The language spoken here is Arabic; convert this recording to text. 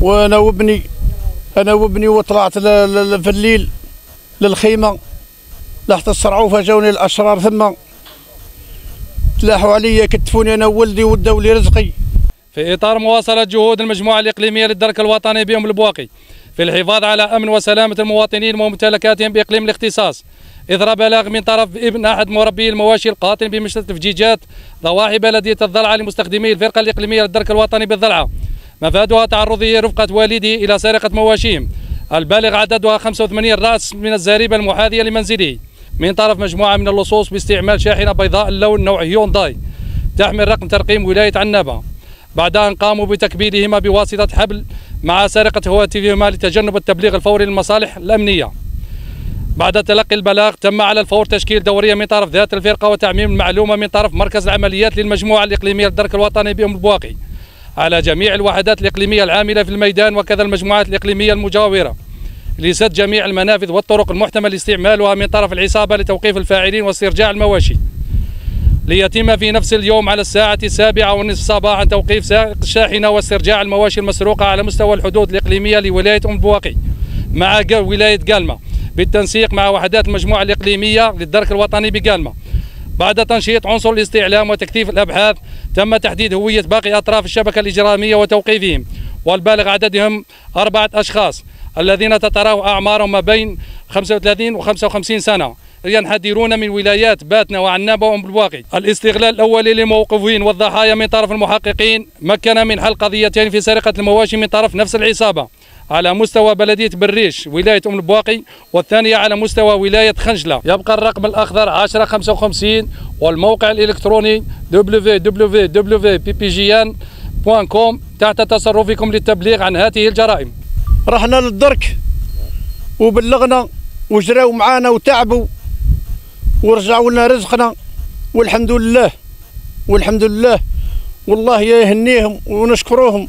انا وابني وطلعت في الليل للخيمه لحت الصرعوفه، جاوني الاشرار ثم تلاحوا علي كتفوني انا وولدي وداو لي رزقي. في اطار مواصله جهود المجموعه الاقليميه للدرك الوطني بأم البواقي في الحفاظ على امن وسلامه المواطنين وممتلكاتهم باقليم الاختصاص، اثر بلاغ من طرف ابن احد مربي المواشي القاطن بمشتى تفجيجات ضواحي بلديه الضلعه لمستخدمي الفرقه الاقليميه للدرك الوطني بالضلعه، مفادها تعرضه رفقه والده الى سرقه مواشيهم البالغ عددها 85 راس من الزريبه المحاذيه لمنزله من طرف مجموعه من اللصوص باستعمال شاحنه بيضاء اللون نوع هيونداي تحمل رقم ترقيم ولايه عنابه، بعد ان قاموا بتكبيدهما بواسطه حبل مع سرقه هواتفهما لتجنب التبليغ الفوري للمصالح الامنيه. بعد تلقي البلاغ تم على الفور تشكيل دوريه من طرف ذات الفرقه وتعميم المعلومه من طرف مركز العمليات للمجموعه الاقليميه للدرك الوطني بأم البواقي على جميع الوحدات الاقليميه العامله في الميدان وكذا المجموعات الاقليميه المجاوره لسد جميع المنافذ والطرق المحتمل استعمالها من طرف العصابه لتوقيف الفاعلين واسترجاع المواشي، ليتم في نفس اليوم على الساعة 7:30 صباحا توقيف سائق الشاحنة واسترجاع المواشي المسروقة على مستوى الحدود الإقليمية لولاية أم البواقي مع ولاية قالمة بالتنسيق مع وحدات المجموعة الإقليمية للدرك الوطني بقالمة. بعد تنشيط عنصر الاستعلام وتكثيف الأبحاث تم تحديد هوية باقي أطراف الشبكة الإجرامية وتوقيفهم، والبالغ عددهم 4 أشخاص الذين تتراوح أعمارهم ما بين 35 و 55 سنة ينحدرون من ولايات باتنا وعنابه وأم البواقي. الاستغلال الأولي للموقوفين والضحايا من طرف المحققين مكن من حل قضيتين في سرقة المواشي من طرف نفس العصابة على مستوى بلدية بريش ولاية أم البواقي، والثانية على مستوى ولاية خنجلة. يبقى الرقم الأخضر 1055 والموقع الإلكتروني www.ppgn.com تحت تصرفكم للتبليغ عن هذه الجرائم. رحنا للدرك وبلغنا وجراو معانا وتعبوا ورجعوا لنا رزقنا والحمد لله والله يهنيهم ونشكروهم.